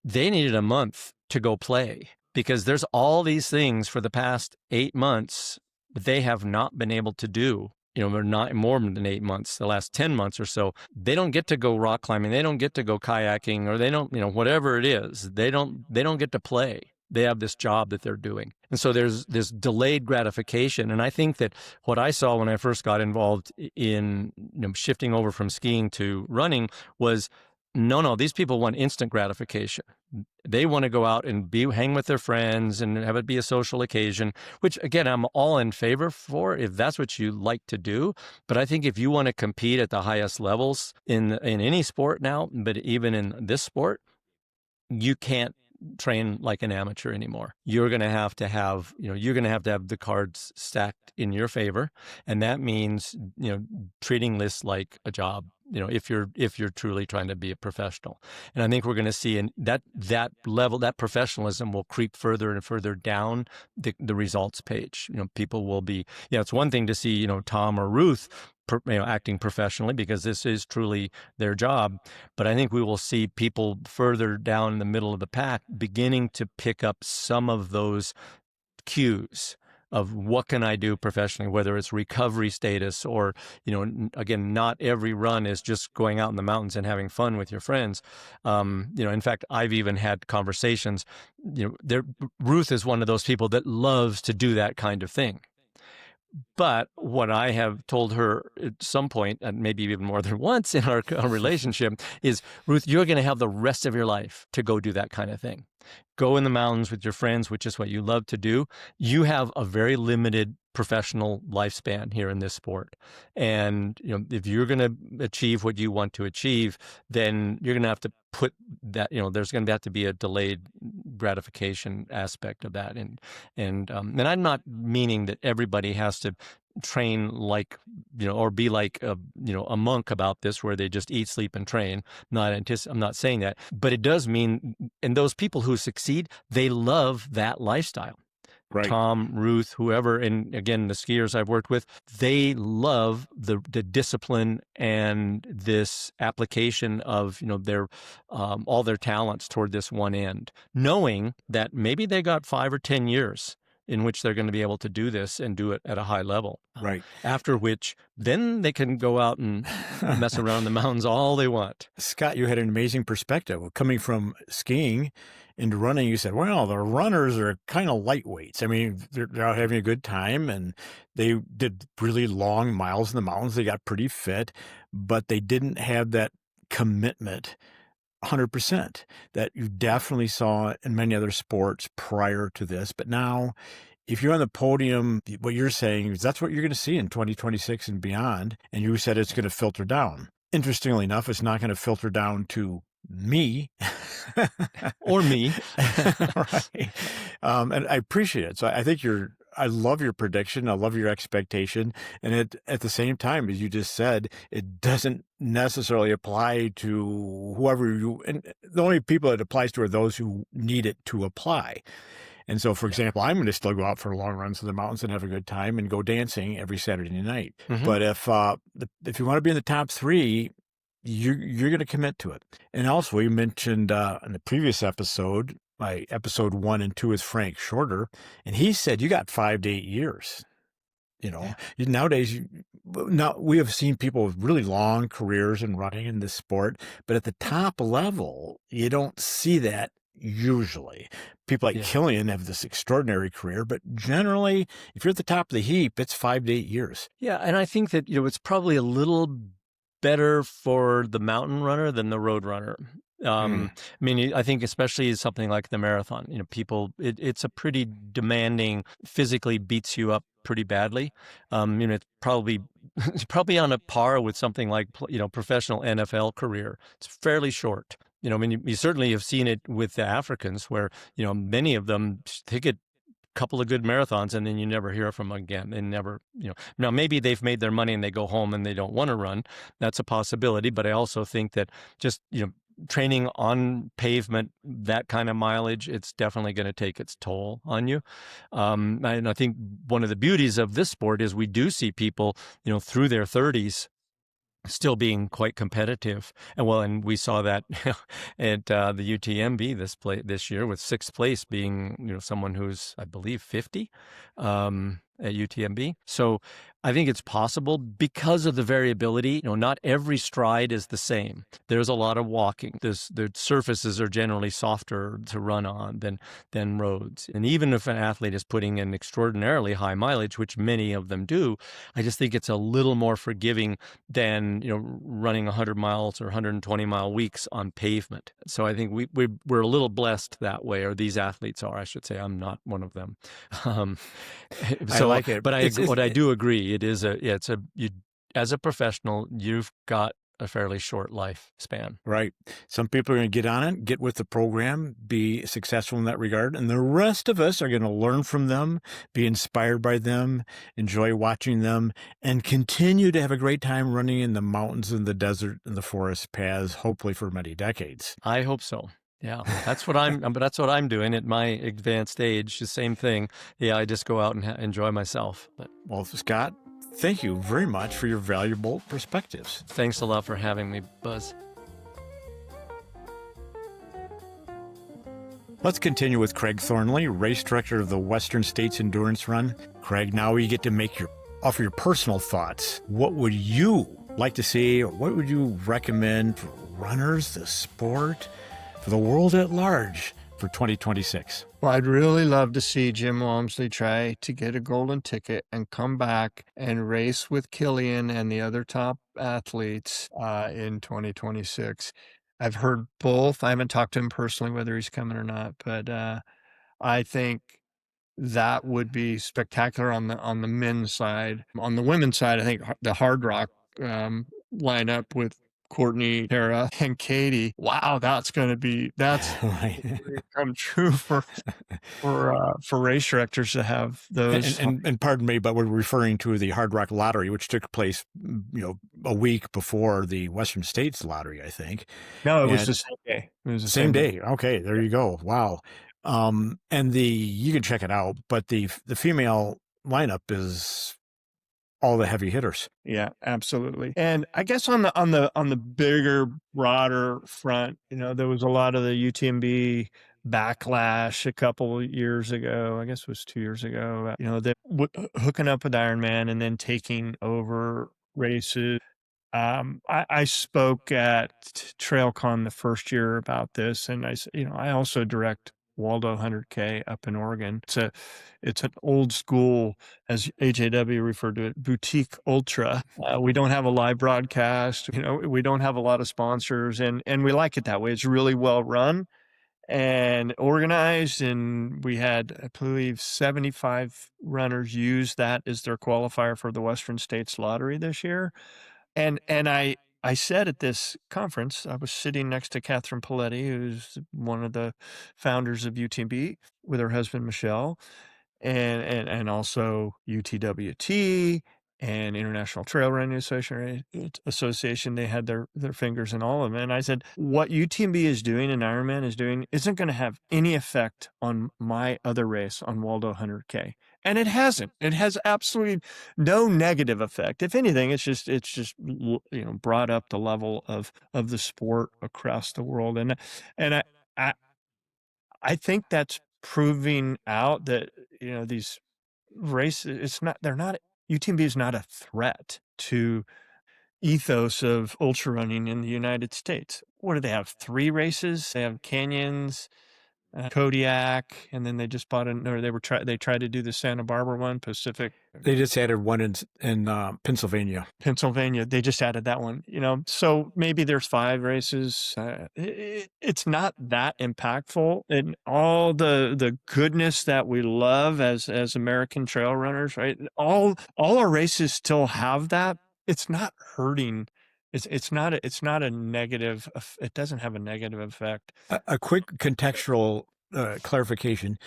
they needed a month to go play because there's all these things for the past 8 months that they have not been able to do. They're not more than 8 months, the last 10 months or so. They don't get to go rock climbing. They don't get to go kayaking, or they don't, whatever it is, they don't get to play. They have this job that they're doing. And so there's this delayed gratification. And I think that what I saw when I first got involved in shifting over from skiing to running was, no, these people want instant gratification. They want to go out and hang with their friends and have it be a social occasion, which again, I'm all in favor for if that's what you like to do. But I think if you want to compete at the highest levels in any sport now, but even in this sport, you can't train like an amateur anymore. You're going to have the cards stacked in your favor, and that means treating this like a job. If you're truly trying to be a professional. And I think we're going to see that level, that professionalism will creep further and further down the results page. People will be, it's one thing to see, Tom or Ruth, acting professionally, because this is truly their job. But I think we will see people further down in the middle of the pack beginning to pick up some of those cues of what can I do professionally, whether it's recovery status or, again, not every run is just going out in the mountains and having fun with your friends. In fact, I've even had conversations, Ruth is one of those people that loves to do that kind of thing. But what I have told her at some point, and maybe even more than once in our relationship, is, Ruth, you're going to have the rest of your life to go do that kind of thing. Go in the mountains with your friends, which is what you love to do. You have a very limited professional lifespan here in this sport. And, if you're going to achieve what you want to achieve, then you're going to have to put that, there's going to have to be a delayed gratification aspect of that. And I'm not meaning that everybody has to train like, or be like a monk about this, where they just eat, sleep, and train. I'm not saying that, but it does mean, and those people who succeed, they love that lifestyle. Right. Tom, Ruth, whoever, and again, the skiers I've worked with, they love the discipline and this application of, their all their talents toward this one end, knowing that maybe they got 5 or 10 years in which they're going to be able to do this and do it at a high level. Right. After which, then they can go out and mess around the mountains all they want. Scott, you had an amazing perspective. Coming from skiing into running, you said, well, the runners are kind of lightweights. I mean, they're out having a good time, and they did really long miles in the mountains. They got pretty fit, but they didn't have that commitment 100% that you definitely saw in many other sports prior to this. But now, if you're on the podium, what you're saying is that's what you're going to see in 2026 and beyond. And you said it's going to filter down. Interestingly enough, it's not going to filter down to me. Or me. Right. And I appreciate it. So I think I love your prediction. I love your expectation. And at the same time, as you just said, it doesn't necessarily apply to whoever and the only people it applies to are those who need it to apply. And so, for example, I'm going to still go out for long runs in the mountains and have a good time and go dancing every Saturday night. Mm-hmm. But if you want to be in the top 3, you're going to commit to it. And also, you mentioned in the previous episode, my episode 1 and 2 is Frank Shorter, and he said you got 5 to 8 years. Nowadays, we have seen people with really long careers in running in this sport, but at the top level, you don't see that usually. People like Killian have this extraordinary career, but generally, if you're at the top of the heap, it's 5 to 8 years. Yeah, and I think that it's probably a little better for the mountain runner than the road runner. I mean, I think especially something like the marathon, people, it's a pretty demanding, physically beats you up pretty badly. It's probably on a par with something like, professional NFL career. It's fairly short. I mean, you certainly have seen it with the Africans where, many of them, they get couple of good marathons and then you never hear from them again. They never, now maybe they've made their money and they go home and they don't want to run. That's a possibility. But I also think that just, training on pavement, that kind of mileage, it's definitely going to take its toll on you. And I think one of the beauties of this sport is we do see people, through their 30s still being quite competitive. And we saw that at the UTMB this year, with 6th place being, someone who's, I believe, 50 at UTMB. So I think it's possible because of the variability. Not every stride is the same. There's a lot of walking. The surfaces are generally softer to run on than roads. And even if an athlete is putting in extraordinarily high mileage, which many of them do, I just think it's a little more forgiving than running 100 miles or 120 mile weeks on pavement. So I think we're a little blessed that way, or these athletes are, I should say. I'm not one of them. I like it, but what I do agree, it is as a professional, you've got a fairly short lifespan. Right. Some people are going to get on it, get with the program, be successful in that regard. And the rest of us are going to learn from them, be inspired by them, enjoy watching them, and continue to have a great time running in the mountains and the desert and the forest paths, hopefully for many decades. I hope so. Yeah, that's what I'm doing at my advanced age. The same thing. Yeah, I just go out and enjoy myself. But Well, Scott, thank you very much for your valuable perspectives. thanks a lot for having me, Buzz. Let's continue with Craig Thornley, race director of the Western States Endurance Run. Craig, now you get to offer your personal thoughts. What would you like to see, or what would you recommend for runners, the sport, for the world at large for 2026? Well, I'd really love to see Jim Walmsley try to get a golden ticket and come back and race with Killian and the other top athletes in 2026. I've heard both. I haven't talked to him personally whether he's coming or not, but I think that would be spectacular on the men's side. On the women's side, I think the Hardrock lineup with Courtney, Tara, and Katy. Wow, that's Right. come true for race directors to have those. And pardon me, but we're referring to the Hard Rock Lottery, which took place, a week before the Western States Lottery, I think. No, it was and- the same day. It was the Same day. Okay, there you go. Wow. And you can check it out, but the female lineup is all the heavy hitters. Yeah, absolutely. And I guess on the bigger, broader front, there was a lot of the UTMB backlash a couple years ago. I guess it was 2 years ago. They hooking up with Ironman and then taking over races. I spoke at TrailCon the first year about this, and I also direct Waldo 100K up in Oregon. It's an old school, as AJW referred to it, boutique ultra. We don't have a live broadcast. We don't have a lot of sponsors, and we like it that way. It's really well run and organized, and we had, I believe, 75 runners use that as their qualifier for the Western States Lottery this year. And I said at this conference, I was sitting next to Catherine Paletti, who's one of the founders of UTMB, with her husband, Michelle, and also UTWT and International Trail Running Association. They had their fingers in all of them. And I said, what UTMB is doing and Ironman is doing isn't going to have any effect on my other race, on Waldo 100K. And it hasn't. It has absolutely no negative effect. If anything, it's just brought up the level of the sport across the world. And I think that's proving out that these races, UTMB is not a threat to ethos of ultra running in the United States. What do they have? 3 races. They have Canyons, Kodiak, and then they just bought they tried to do the Santa Barbara one, Pacific. They just added one in Pennsylvania. They just added that one, so maybe there's 5 races. It's not that impactful, and all the goodness that we love as American trail runners, right? All our races still have that. It's not hurting. It's not a negative. It doesn't have a negative effect. A quick contextual clarification.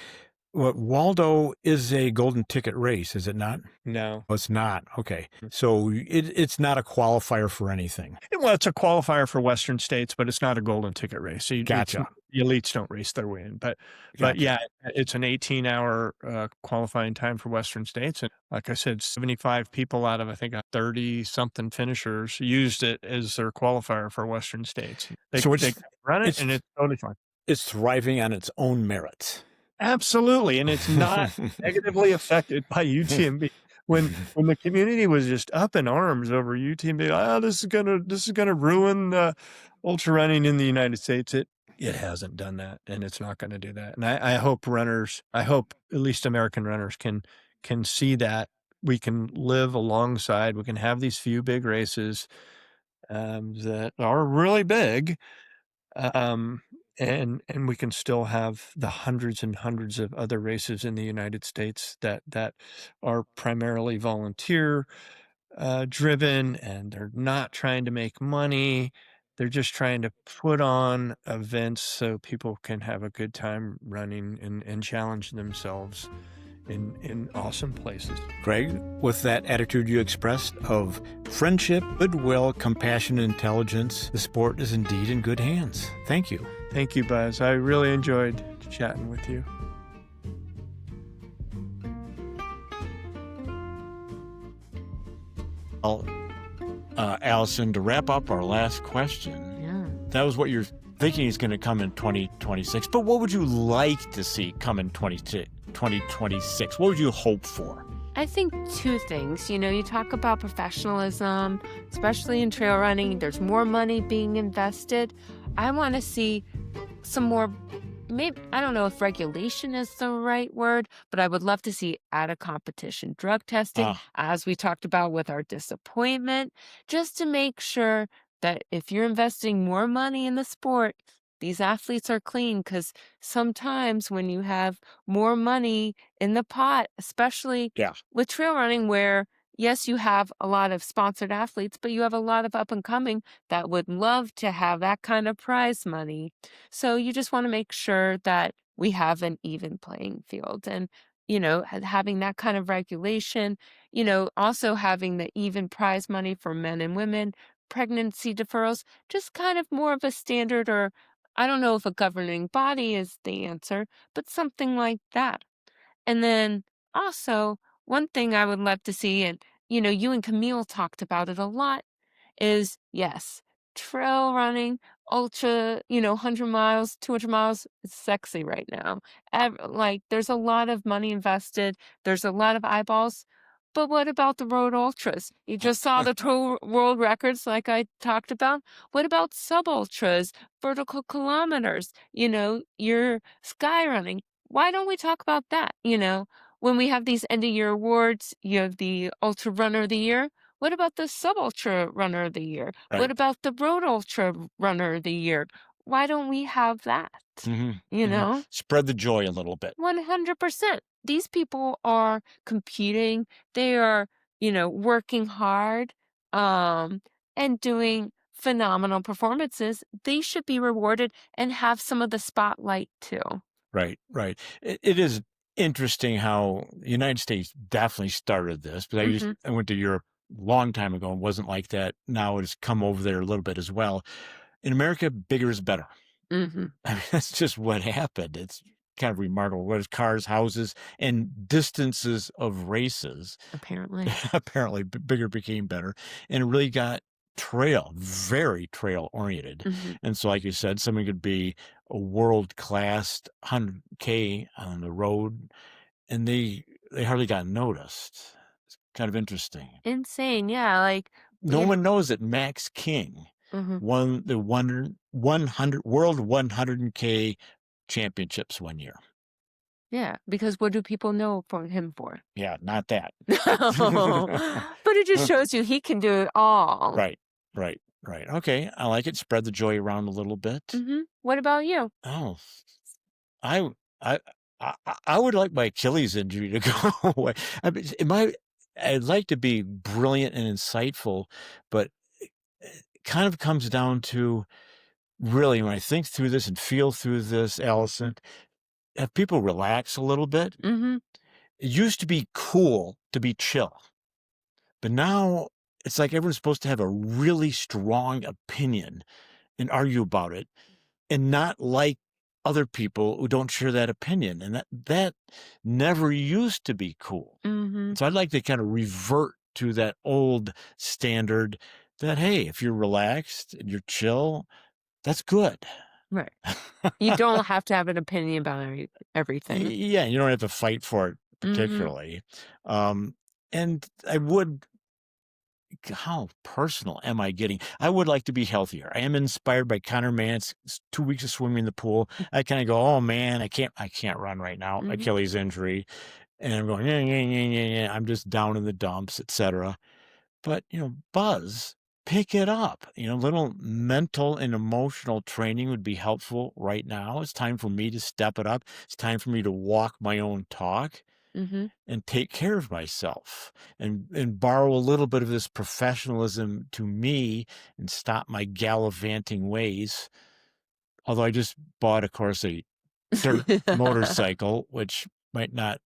Waldo is a golden ticket race, is it not? No, Oh, it's not. Okay. So it's not a qualifier for anything. well, it's a qualifier for Western States, but it's not a golden ticket race. So Gotcha. The elites don't race their way in, but Gotcha. yeah, it's an 18-hour qualifying time for Western States, and like I said, 75 people out of I think 30-something finishers used it as their qualifier for Western States. They run it, and it's totally fine. It's thriving on its own merits. Absolutely, and it's not negatively affected by UTMB. When the community was just up in arms over UTMB, this is gonna ruin ultra running in the United States. It hasn't done that, and it's not going to do that. And I hope at least American runners can see that we can live alongside. We can have these few big races that are really big. And we can still have the hundreds and hundreds of other races in the United States that are primarily volunteer driven, and they're not trying to make money. They're just trying to put on events so people can have a good time running and challenge themselves in awesome places. Greg, with that attitude you expressed of friendship, goodwill, compassion, and intelligence, the sport is indeed in good hands. Thank you. Thank you, Buzz. I really enjoyed chatting with you. Well, Allison, to wrap up our last question, Yeah. that was what you're thinking is going to come in 2026. But what would you like to see come in 2026? What would you hope for? I think two things. You talk about professionalism, especially in trail running. There's more money being invested. I want to see some more, maybe, I don't know if regulation is the right word, but I would love to see at a competition drug testing, as we talked about with our disappointment, just to make sure that if you're investing more money in the sport, these athletes are clean. Because sometimes when you have more money in the pot, especially with trail running, where yes, you have a lot of sponsored athletes, but you have a lot of up and coming that would love to have that kind of prize money. So you just want to make sure that we have an even playing field. And, having that kind of regulation, also having the even prize money for men and women, pregnancy deferrals, just kind of more of a standard, or I don't know if a governing body is the answer, but something like that. And then also, one thing I would love to see, and you and Camille talked about it a lot, is yes, trail running, ultra, 100 miles, 200 miles is sexy right now. There's a lot of money invested, there's a lot of eyeballs. But what about the road ultras? You just saw the world records like I talked about. What about sub ultras, vertical kilometers, your sky running? Why don't we talk about that? When we have these end of year awards, you have the ultra runner of the year. What about the sub ultra runner of the year? Right. What about the road ultra runner of the year? Why don't we have that? Spread the joy a little bit. 100%. These people are competing. They are, working hard, and doing phenomenal performances. They should be rewarded and have some of the spotlight too. Right. It is interesting how the United States definitely started this, but I went to Europe a long time ago and wasn't like that. Now it's come over there a little bit as well. In America, bigger is better. I mean, that's just what happened. It's kind of remarkable. What is cars, houses, and distances of races? Apparently, bigger became better, and it really got very trail oriented. And so, like you said, someone could be a world class 100K on the road, and they hardly got noticed. It's kind of interesting. Insane, yeah. No one knows that Max King won the 100 world 100K championships one year. Yeah, because what do people know him for? Yeah, not that. But it just shows you he can do it all. Right. Okay, I like it. Spread the joy around a little bit. What about you? Oh, I would like my Achilles injury to go away. I'd like to be brilliant and insightful, but it kind of comes down to, really, when I think through this and feel through this, Allison, have people relax a little bit. It used to be cool to be chill, but now it's like everyone's supposed to have a really strong opinion and argue about it, and not like other people who don't share that opinion. And that never used to be cool. So I'd like to kind of revert to that old standard that, hey, if you're relaxed and you're chill, that's good. Right. You don't have to have an opinion about everything. Yeah, you don't have to fight for it particularly. And how personal am I getting? I would like to be healthier. I am inspired by Connor Mance. 2 weeks of swimming in the pool. I kind of go, oh man, I can't run right now. Achilles injury. And I'm going, yeah. I'm just down in the dumps, etc. But, Buzz, pick it up. Little mental and emotional training would be helpful right now. It's time for me to step it up. It's time for me to walk my own talk. Mm-hmm. and take care of myself and borrow a little bit of this professionalism to me and stop my gallivanting ways. Although I just bought, of course, a dirt motorcycle, which might not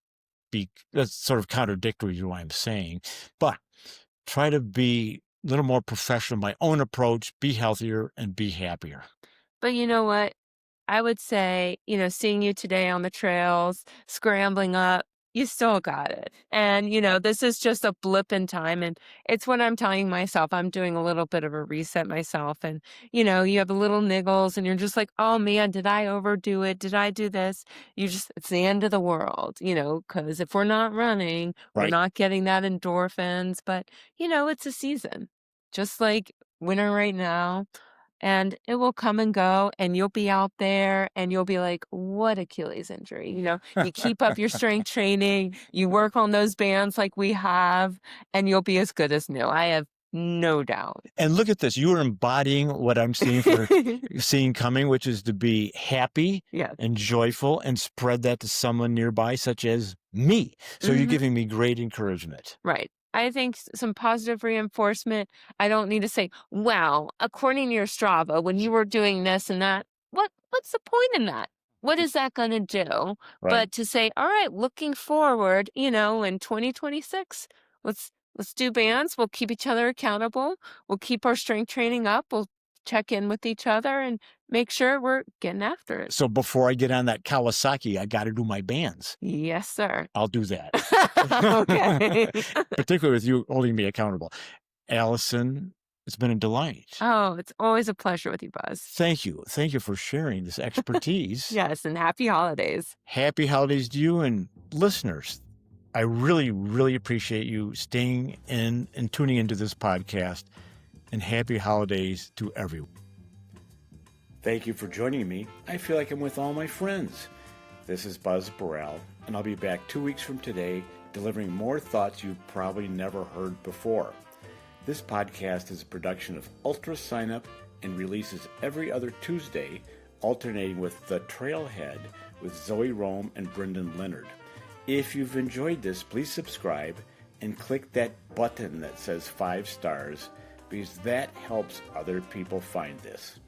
be, that's sort of contradictory to what I'm saying, but try to be a little more professional in my own approach, be healthier and be happier. But you know what? I would say, seeing you today on the trails, scrambling up, you still got it. And, this is just a blip in time. And it's what I'm telling myself. I'm doing a little bit of a reset myself. And, you have the little niggles and you're just like, oh man, did I overdo it? Did I do this? It's the end of the world, because if we're not running, we're Right. not getting that endorphins. But, it's a season, just like winter right now. And it will come and go, and you'll be out there, and you'll be like, what Achilles injury? You keep up your strength training, you work on those bands like we have, and you'll be as good as new. I have no doubt. And look at this. You are embodying what I'm seeing coming, which is to be happy Yes. and joyful and spread that to someone nearby, such as me. So you're Mhm. giving me great encouragement. Right. I think some positive reinforcement. I don't need to say, wow, according to your Strava, when you were doing this and that, what's the point in that? What is that going to do? Right. But to say, all right, looking forward, in 2026, let's do bands. We'll keep each other accountable. We'll keep our strength training up. We'll check in with each other and make sure we're getting after it. So before I get on that Kawasaki, I got to do my bands. Yes, sir. I'll do that. Okay. Particularly with you holding me accountable. Allison, it's been a delight. Oh, it's always a pleasure with you, Buzz. Thank you. Thank you for sharing this expertise. Yes, and happy holidays. Happy holidays to you and listeners. I really, really appreciate you staying in and tuning into this podcast, and happy holidays to everyone. Thank you for joining me. I feel like I'm with all my friends. This is Buzz Burrell, and I'll be back 2 weeks from today, delivering more thoughts you've probably never heard before. This podcast is a production of Ultra Sign Up and releases every other Tuesday, alternating with The Trailhead with Zoë Rom and Brendan Leonard. If you've enjoyed this, please subscribe and click that button that says 5 stars, because that helps other people find this.